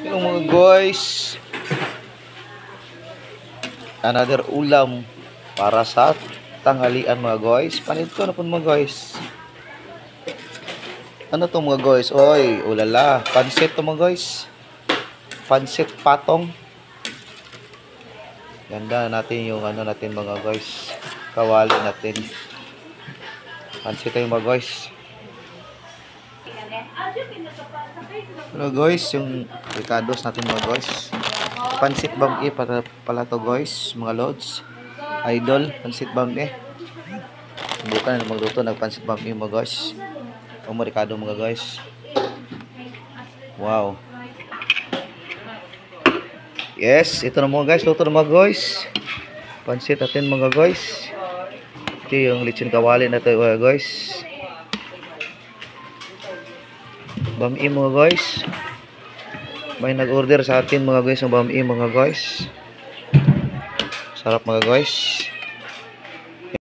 Hello mga guys, another ulam para sa tanghalian mga guys. Panito na po mga guys. Ano to mga guys? Oy, ulala, pansit to mga guys. Pansit patong. Ganda natin yung ano natin mga guys. Kawali natin. Pansit tayo mga guys. Hello guys, yung ricados natin mga guys. Pansit bam pala to guys, mga lods. Idol, pansit bam Subukan na magluto ng pansit bam mga guys. Ang ricado mga guys. Wow. Yes, ito na mga guys, luto na mga guys. Pansit natin mga guys. Ito yung lechon kawali na to mga guys. Bam-i mga guys. May nag-order sa atin mga guys ng bam-i mga guys. Sarap mga guys.